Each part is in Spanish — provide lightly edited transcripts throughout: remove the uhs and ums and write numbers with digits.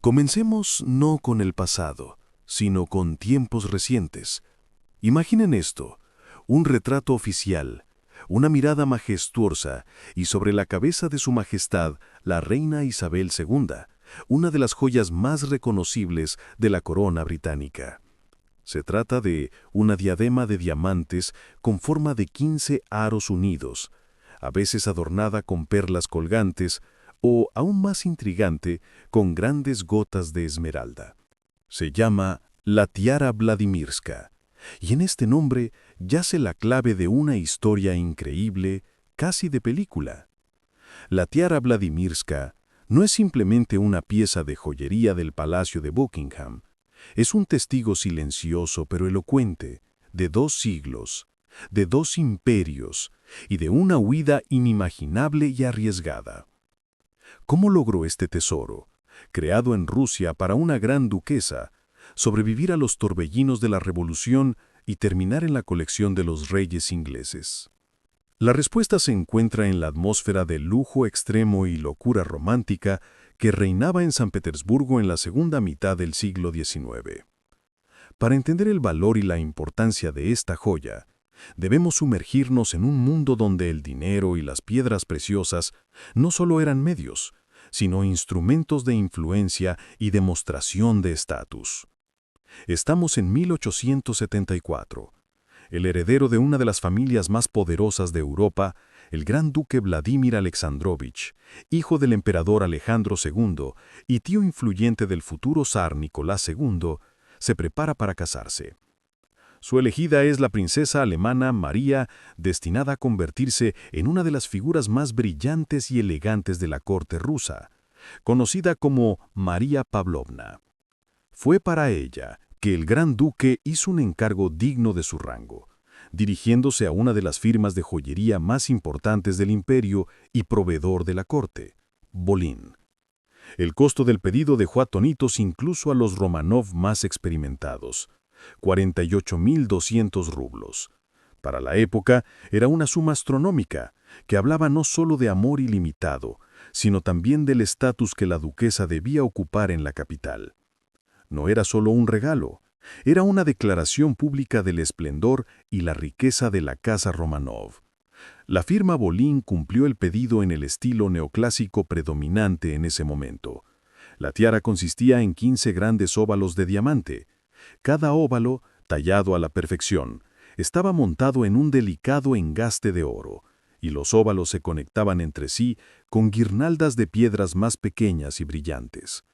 Comencemos no con el pasado, sino con tiempos recientes. Imaginen esto, un retrato oficial, una mirada majestuosa y sobre la cabeza de su majestad, la reina Isabel II, una de las joyas más reconocibles de la corona británica. Se trata de una diadema de diamantes con forma de 15 aros unidos, a veces adornada con perlas colgantes o, aún más intrigante, con grandes gotas de esmeralda. Se llama la tiara Vladimirska, y en este nombre yace la clave de una historia increíble, casi de película. La tiara Vladimirska no es simplemente una pieza de joyería del Palacio de Buckingham, es un testigo silencioso pero elocuente de 2 siglos, de 2 imperios y de una huida inimaginable y arriesgada. ¿Cómo logró este tesoro, creado en Rusia para una gran duquesa, sobrevivir a los torbellinos de la Revolución y terminar en la colección de los reyes ingleses? La respuesta se encuentra en la atmósfera de lujo extremo y locura romántica que reinaba en San Petersburgo en la segunda mitad del siglo XIX. Para entender el valor y la importancia de esta joya, debemos sumergirnos en un mundo donde el dinero y las piedras preciosas no solo eran medios, sino instrumentos de influencia y demostración de estatus. Estamos en 1874. El heredero de una de las familias más poderosas de Europa, el gran duque Vladimir Alexandrovich, hijo del emperador Alejandro II y tío influyente del futuro zar Nicolás II, se prepara para casarse. Su elegida es la princesa alemana María, destinada a convertirse en una de las figuras más brillantes y elegantes de la corte rusa, conocida como María Pavlovna. Fue para ella que el gran duque hizo un encargo digno de su rango, dirigiéndose a una de las firmas de joyería más importantes del imperio y proveedor de la corte, Bolin. El costo del pedido dejó atónitos incluso a los Romanov más experimentados, 48.200 rublos. Para la época era una suma astronómica, que hablaba no solo de amor ilimitado, sino también del estatus que la duquesa debía ocupar en la capital. No era solo un regalo, era una declaración pública del esplendor y la riqueza de la casa Romanov. La firma Bolin cumplió el pedido en el estilo neoclásico predominante en ese momento. La tiara consistía en 15 grandes óvalos de diamante. Cada óvalo, tallado a la perfección, estaba montado en un delicado engaste de oro, y los óvalos se conectaban entre sí con guirnaldas de piedras más pequeñas y brillantes.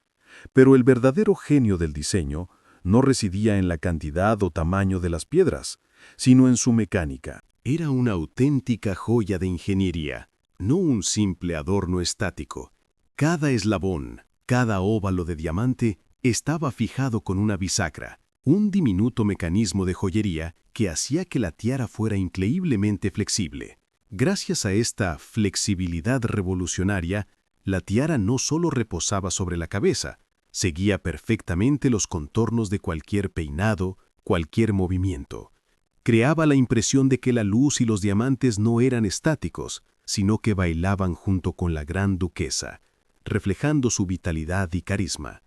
Pero el verdadero genio del diseño no residía en la cantidad o tamaño de las piedras, sino en su mecánica. Era una auténtica joya de ingeniería, no un simple adorno estático. Cada eslabón, cada óvalo de diamante estaba fijado con una bisagra, un diminuto mecanismo de joyería que hacía que la tiara fuera increíblemente flexible. Gracias a esta flexibilidad revolucionaria, la tiara no solo reposaba sobre la cabeza, seguía perfectamente los contornos de cualquier peinado, cualquier movimiento. Creaba la impresión de que la luz y los diamantes no eran estáticos, sino que bailaban junto con la gran duquesa, reflejando su vitalidad y carisma.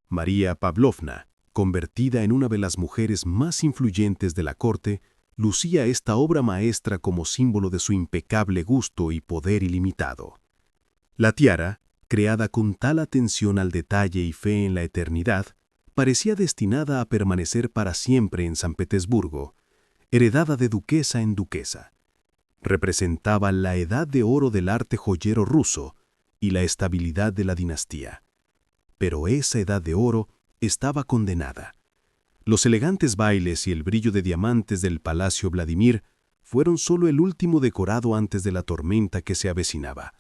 María Pavlovna, convertida en una de las mujeres más influyentes de la corte, lucía esta obra maestra como símbolo de su impecable gusto y poder ilimitado. La tiara, creada con tal atención al detalle y fe en la eternidad, parecía destinada a permanecer para siempre en San Petersburgo, heredada de duquesa en duquesa. Representaba la edad de oro del arte joyero ruso y la estabilidad de la dinastía. Pero esa edad de oro estaba condenada. Los elegantes bailes y el brillo de diamantes del Palacio Vladimir fueron solo el último decorado antes de la tormenta que se avecinaba.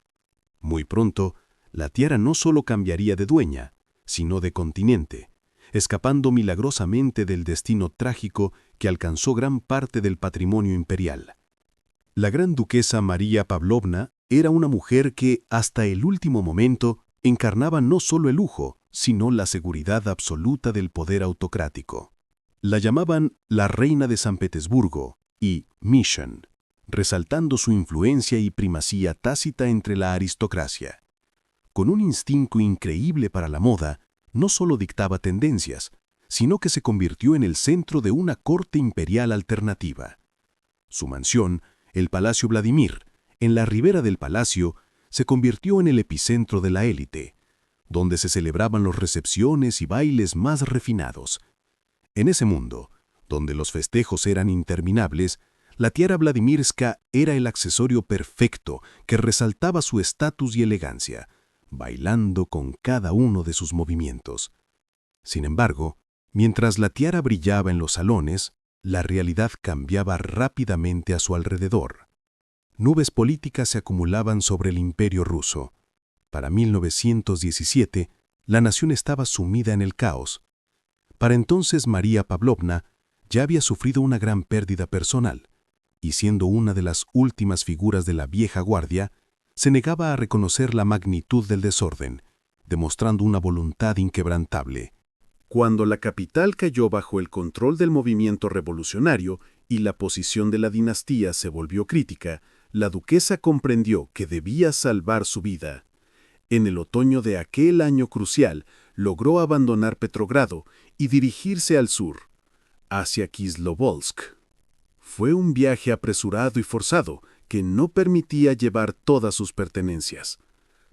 Muy pronto, la tiara no solo cambiaría de dueña, sino de continente, escapando milagrosamente del destino trágico que alcanzó gran parte del patrimonio imperial. La gran duquesa María Pavlovna era una mujer que, hasta el último momento, encarnaba no solo el lujo, sino la seguridad absoluta del poder autocrático. La llamaban la reina de San Petersburgo y Mission, resaltando su influencia y primacía tácita entre la aristocracia. Con un instinto increíble para la moda, no solo dictaba tendencias, sino que se convirtió en el centro de una corte imperial alternativa. Su mansión, el Palacio Vladimir, en la ribera del palacio, se convirtió en el epicentro de la élite, donde se celebraban las recepciones y bailes más refinados. En ese mundo, donde los festejos eran interminables, la tiara Vladimirska era el accesorio perfecto que resaltaba su estatus y elegancia, bailando con cada uno de sus movimientos. Sin embargo, mientras la tiara brillaba en los salones, la realidad cambiaba rápidamente a su alrededor. Nubes políticas se acumulaban sobre el Imperio ruso. Para 1917, la nación estaba sumida en el caos. Para entonces María Pavlovna ya había sufrido una gran pérdida personal, y siendo una de las últimas figuras de la vieja guardia, se negaba a reconocer la magnitud del desorden, demostrando una voluntad inquebrantable. Cuando la capital cayó bajo el control del movimiento revolucionario y la posición de la dinastía se volvió crítica, la duquesa comprendió que debía salvar su vida. En el otoño de aquel año crucial, logró abandonar Petrogrado y dirigirse al sur, hacia Kislovodsk. Fue un viaje apresurado y forzado que no permitía llevar todas sus pertenencias.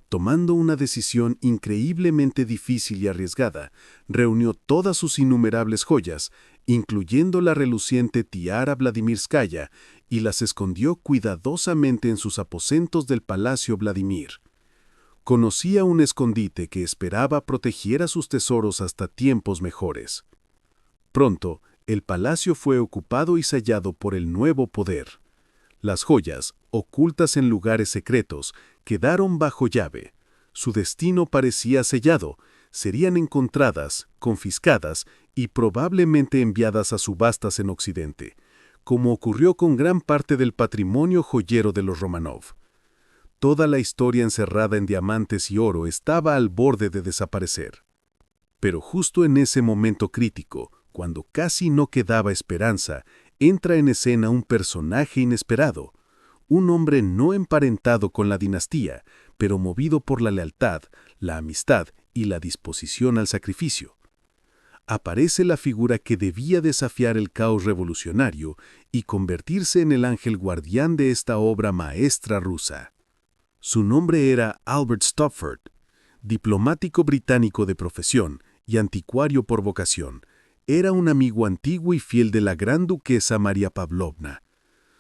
Tomando una decisión increíblemente difícil y arriesgada, reunió todas sus innumerables joyas, incluyendo la reluciente tiara Vladimirskaya, y las escondió cuidadosamente en sus aposentos del Palacio Vladimir. Conocía un escondite que esperaba protegiera sus tesoros hasta tiempos mejores. Pronto, el palacio fue ocupado y sellado por el nuevo poder. Las joyas, ocultas en lugares secretos, quedaron bajo llave. Su destino parecía sellado, serían encontradas, confiscadas y probablemente enviadas a subastas en Occidente, como ocurrió con gran parte del patrimonio joyero de los Romanov. Toda la historia encerrada en diamantes y oro estaba al borde de desaparecer. Pero justo en ese momento crítico, cuando casi no quedaba esperanza, entra en escena un personaje inesperado, un hombre no emparentado con la dinastía, pero movido por la lealtad, la amistad y la disposición al sacrificio. Aparece la figura que debía desafiar el caos revolucionario y convertirse en el ángel guardián de esta obra maestra rusa. Su nombre era Albert Stopford, diplomático británico de profesión y anticuario por vocación. Era un amigo antiguo y fiel de la gran duquesa María Pavlovna.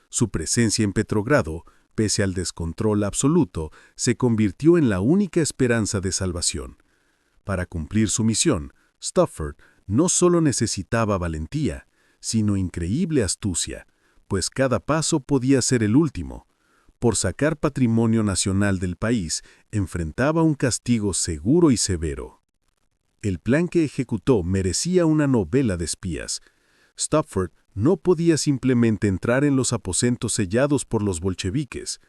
Su presencia en Petrogrado, pese al descontrol absoluto, se convirtió en la única esperanza de salvación. Para cumplir su misión, Stopford no solo necesitaba valentía, sino increíble astucia, pues cada paso podía ser el último. Por sacar patrimonio nacional del país, enfrentaba un castigo seguro y severo. El plan que ejecutó merecía una novela de espías. Stopford no podía simplemente entrar en los aposentos sellados por los bolcheviques.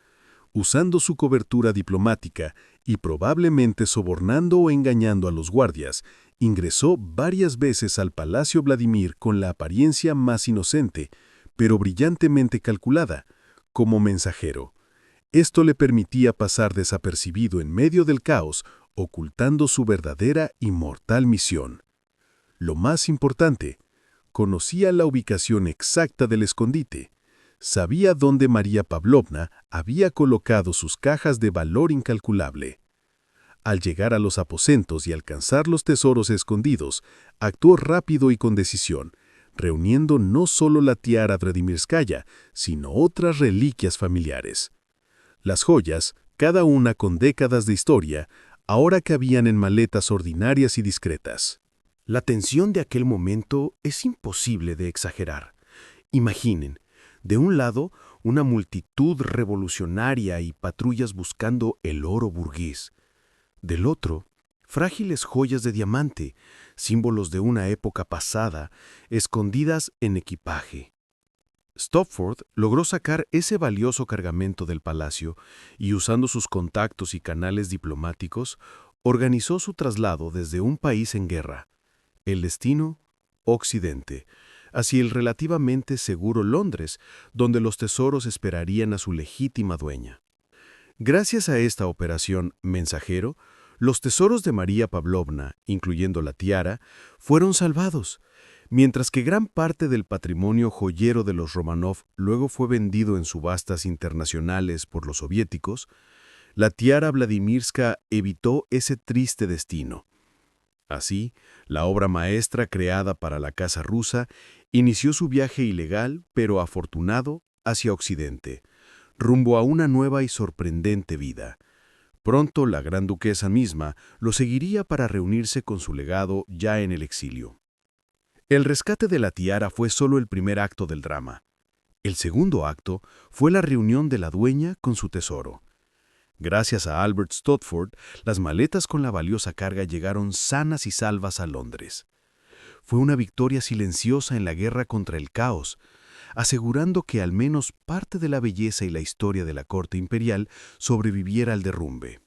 Usando su cobertura diplomática y probablemente sobornando o engañando a los guardias, ingresó varias veces al Palacio Vladimir con la apariencia más inocente, pero brillantemente calculada, como mensajero. Esto le permitía pasar desapercibido en medio del caos, ocultando su verdadera y mortal misión. Lo más importante, conocía la ubicación exacta del escondite. Sabía dónde María Pavlovna había colocado sus cajas de valor incalculable. Al llegar a los aposentos y alcanzar los tesoros escondidos, actuó rápido y con decisión, reuniendo no solo la tiara Vladimirskaya, sino otras reliquias familiares. Las joyas, cada una con décadas de historia, ahora cabían en maletas ordinarias y discretas. La tensión de aquel momento es imposible de exagerar. Imaginen, de un lado, una multitud revolucionaria y patrullas buscando el oro burgués. Del otro, frágiles joyas de diamante, símbolos de una época pasada, escondidas en equipaje. Stopford logró sacar ese valioso cargamento del palacio y, usando sus contactos y canales diplomáticos, organizó su traslado desde un país en guerra, el destino, Occidente, hacia el relativamente seguro Londres, donde los tesoros esperarían a su legítima dueña. Gracias a esta operación Mensajero, Los tesoros de María Pavlovna, incluyendo la tiara, fueron salvados, mientras que gran parte del patrimonio joyero de los Románov luego fue vendido en subastas internacionales por los soviéticos. La tiara Vladimirska evitó ese triste destino. Así, la obra maestra creada para la casa rusa inició su viaje ilegal, pero afortunado, hacia Occidente, rumbo a una nueva y sorprendente vida. Pronto la gran duquesa misma lo seguiría para reunirse con su legado ya en el exilio. El rescate de la tiara fue solo el primer acto del drama. El segundo acto fue la reunión de la dueña con su tesoro. Gracias a Albert Stotford, las maletas con la valiosa carga llegaron sanas y salvas a Londres. Fue una victoria silenciosa en la guerra contra el caos, asegurando que al menos parte de la belleza y la historia de la corte imperial sobreviviera al derrumbe.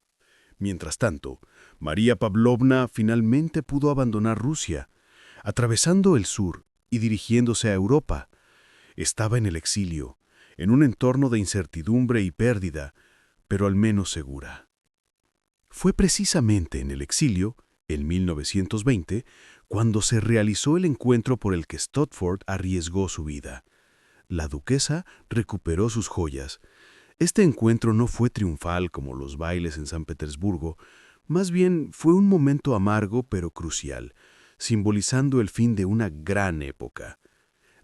Mientras tanto, María Pavlovna finalmente pudo abandonar Rusia, atravesando el sur y dirigiéndose a Europa. Estaba en el exilio, en un entorno de incertidumbre y pérdida, pero al menos segura. Fue precisamente en el exilio, en 1920, cuando se realizó el encuentro por el que Stotford arriesgó su vida. La duquesa recuperó sus joyas. Este encuentro no fue triunfal como los bailes en San Petersburgo, más bien fue un momento amargo pero crucial, simbolizando el fin de una gran época.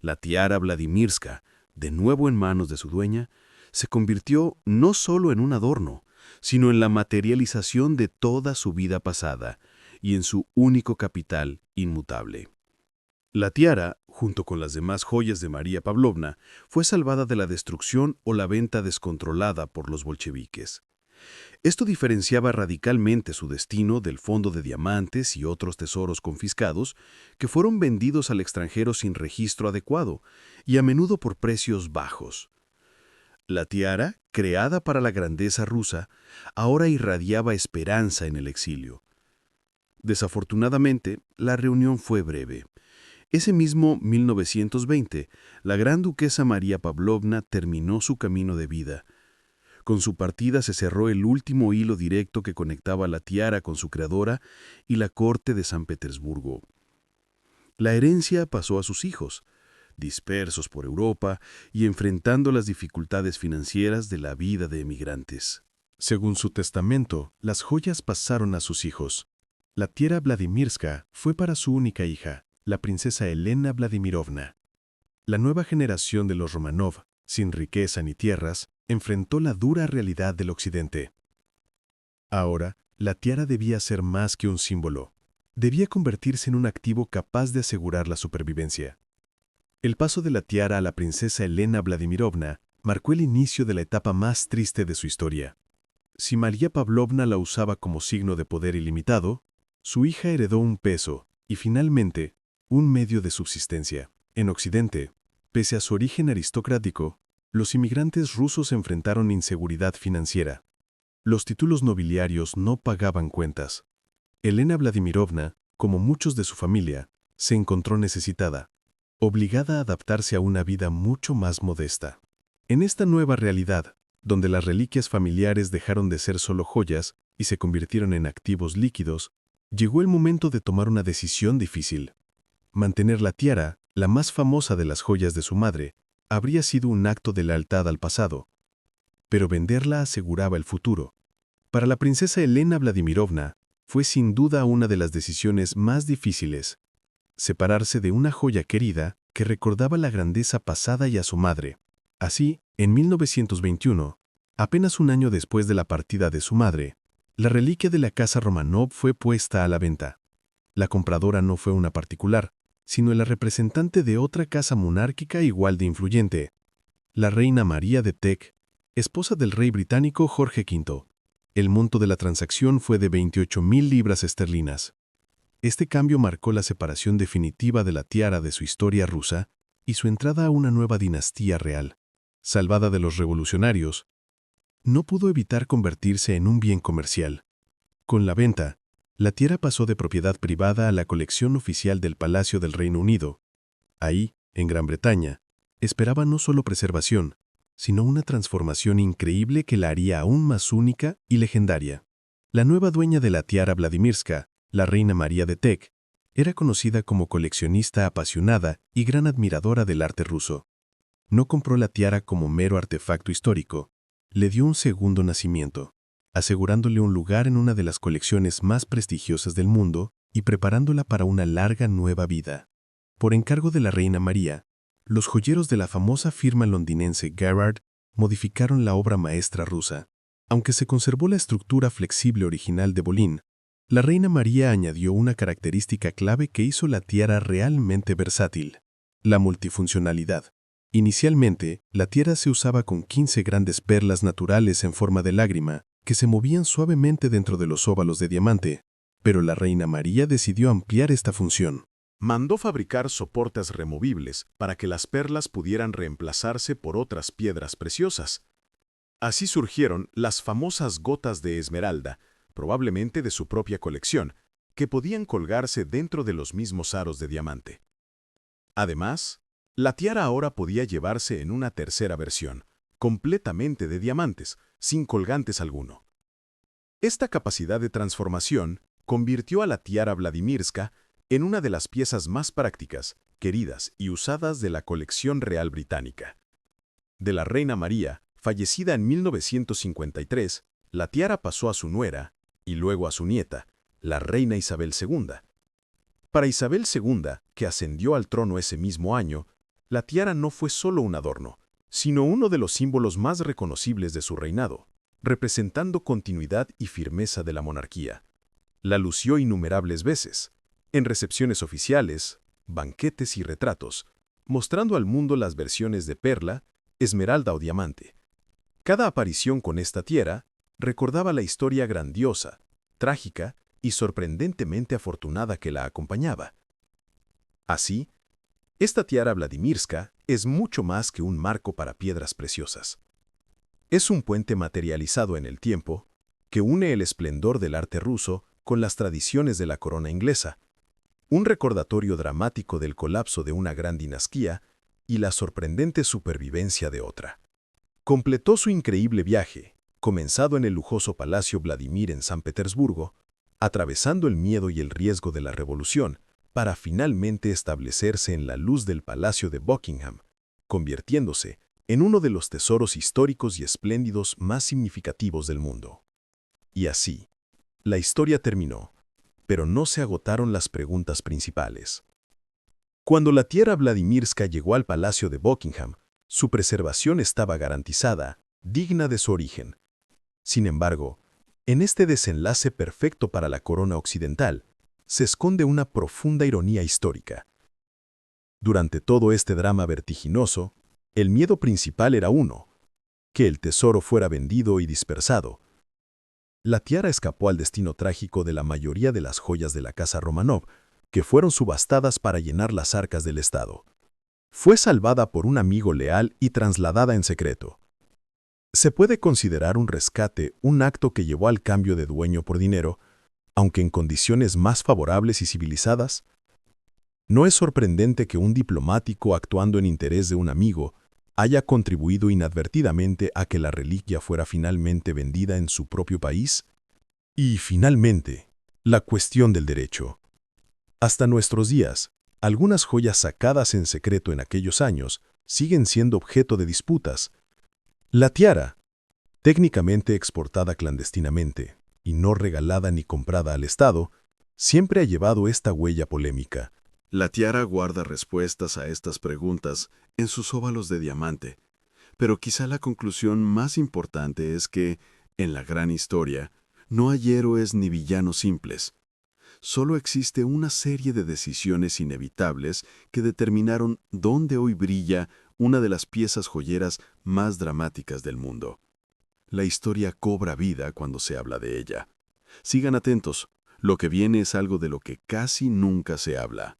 La tiara Vladimirska, de nuevo en manos de su dueña, se convirtió no solo en un adorno, sino en la materialización de toda su vida pasada y en su único capital inmutable. La tiara, junto con las demás joyas de María Pavlovna, fue salvada de la destrucción o la venta descontrolada por los bolcheviques. Esto diferenciaba radicalmente su destino del fondo de diamantes y otros tesoros confiscados que fueron vendidos al extranjero sin registro adecuado y a menudo por precios bajos. La tiara, creada para la grandeza rusa, ahora irradiaba esperanza en el exilio. Desafortunadamente, la reunión fue breve. Ese mismo 1920, la gran duquesa María Pavlovna terminó su camino de vida. Con su partida se cerró el último hilo directo que conectaba la tiara con su creadora y la corte de San Petersburgo. La herencia pasó a sus hijos, dispersos por Europa y enfrentando las dificultades financieras de la vida de emigrantes. Según su testamento, las joyas pasaron a sus hijos. La tiara Vladimirska fue para su única hija, la princesa Elena Vladimirovna. La nueva generación de los Románov, sin riqueza ni tierras, enfrentó la dura realidad del Occidente. Ahora, la tiara debía ser más que un símbolo. Debía convertirse en un activo capaz de asegurar la supervivencia. El paso de la tiara a la princesa Elena Vladimirovna marcó el inicio de la etapa más triste de su historia. Si María Pavlovna la usaba como signo de poder ilimitado, su hija heredó un peso y, finalmente, un medio de subsistencia. En Occidente, pese a su origen aristocrático, los inmigrantes rusos enfrentaron inseguridad financiera. Los títulos nobiliarios no pagaban cuentas. Elena Vladimirovna, como muchos de su familia, se encontró necesitada, obligada a adaptarse a una vida mucho más modesta. En esta nueva realidad, donde las reliquias familiares dejaron de ser solo joyas y se convirtieron en activos líquidos, llegó el momento de tomar una decisión difícil. Mantener la tiara, la más famosa de las joyas de su madre, habría sido un acto de lealtad al pasado, pero venderla aseguraba el futuro. Para la princesa Elena Vladimirovna, fue sin duda una de las decisiones más difíciles. Separarse de una joya querida que recordaba la grandeza pasada y a su madre. Así, en 1921, apenas un año después de la partida de su madre, la reliquia de la casa Románov fue puesta a la venta. La compradora no fue una particular, sino la representante de otra casa monárquica igual de influyente, la reina María de Teck, esposa del rey británico Jorge V. El monto de la transacción fue de 28.000 libras esterlinas. Este cambio marcó la separación definitiva de la tiara de su historia rusa y su entrada a una nueva dinastía real. Salvada de los revolucionarios, no pudo evitar convertirse en un bien comercial. Con la venta, la tiara pasó de propiedad privada a la colección oficial del Palacio del Reino Unido. Ahí, en Gran Bretaña, esperaba no solo preservación, sino una transformación increíble que la haría aún más única y legendaria. La nueva dueña de la tiara Vladimirska, la reina María de Teck, era conocida como coleccionista apasionada y gran admiradora del arte ruso. No compró la tiara como mero artefacto histórico, le dio un segundo nacimiento, asegurándole un lugar en una de las colecciones más prestigiosas del mundo y preparándola para una larga nueva vida. Por encargo de la reina María, los joyeros de la famosa firma londinense Gerard modificaron la obra maestra rusa. Aunque se conservó la estructura flexible original de Bolín, la reina María añadió una característica clave que hizo la tiara realmente versátil: la multifuncionalidad. Inicialmente, la tiara se usaba con 15 grandes perlas naturales en forma de lágrima, que se movían suavemente dentro de los óvalos de diamante, pero la reina María decidió ampliar esta función. Mandó fabricar soportes removibles para que las perlas pudieran reemplazarse por otras piedras preciosas. Así surgieron las famosas gotas de esmeralda, probablemente de su propia colección, que podían colgarse dentro de los mismos aros de diamante. Además, la tiara ahora podía llevarse en una tercera versión, completamente de diamantes, sin colgantes alguno. Esta capacidad de transformación convirtió a la tiara Vladimirska en una de las piezas más prácticas, queridas y usadas de la colección real británica. De la reina María, fallecida en 1953, la tiara pasó a su nuera y luego a su nieta, la reina Isabel II. Para Isabel II, que ascendió al trono ese mismo año, la tiara no fue solo un adorno, sino uno de los símbolos más reconocibles de su reinado, representando continuidad y firmeza de la monarquía. La lució innumerables veces, en recepciones oficiales, banquetes y retratos, mostrando al mundo las versiones de perla, esmeralda o diamante. Cada aparición con esta tiara recordaba la historia grandiosa, trágica y sorprendentemente afortunada que la acompañaba. Así, esta tiara Vladimirska es mucho más que un marco para piedras preciosas. Es un puente materializado en el tiempo que une el esplendor del arte ruso con las tradiciones de la corona inglesa, un recordatorio dramático del colapso de una gran dinastía y la sorprendente supervivencia de otra. Completó su increíble viaje, comenzado en el lujoso Palacio Vladimir en San Petersburgo, atravesando el miedo y el riesgo de la revolución, para finalmente establecerse en la luz del Palacio de Buckingham, convirtiéndose en uno de los tesoros históricos y espléndidos más significativos del mundo. Y así, la historia terminó, pero no se agotaron las preguntas principales. Cuando la tiara Vladimirska llegó al Palacio de Buckingham, su preservación estaba garantizada, digna de su origen. Sin embargo, en este desenlace perfecto para la corona occidental, se esconde una profunda ironía histórica. Durante todo este drama vertiginoso, el miedo principal era uno: que el tesoro fuera vendido y dispersado. La tiara escapó al destino trágico de la mayoría de las joyas de la casa Romanov, que fueron subastadas para llenar las arcas del Estado. Fue salvada por un amigo leal y trasladada en secreto. Se puede considerar un rescate un acto que llevó al cambio de dueño por dinero, aunque en condiciones más favorables y civilizadas. No es sorprendente que un diplomático actuando en interés de un amigo haya contribuido inadvertidamente a que la reliquia fuera finalmente vendida en su propio país. Y, finalmente, la cuestión del derecho. Hasta nuestros días, algunas joyas sacadas en secreto en aquellos años siguen siendo objeto de disputas. La tiara, técnicamente exportada clandestinamente y no regalada ni comprada al Estado, siempre ha llevado esta huella polémica. La tiara guarda respuestas a estas preguntas en sus óvalos de diamante, pero quizá la conclusión más importante es que, en la gran historia, no hay héroes ni villanos simples. Solo existe una serie de decisiones inevitables que determinaron dónde hoy brilla una de las piezas joyeras más dramáticas del mundo. La historia cobra vida cuando se habla de ella. Sigan atentos, lo que viene es algo de lo que casi nunca se habla.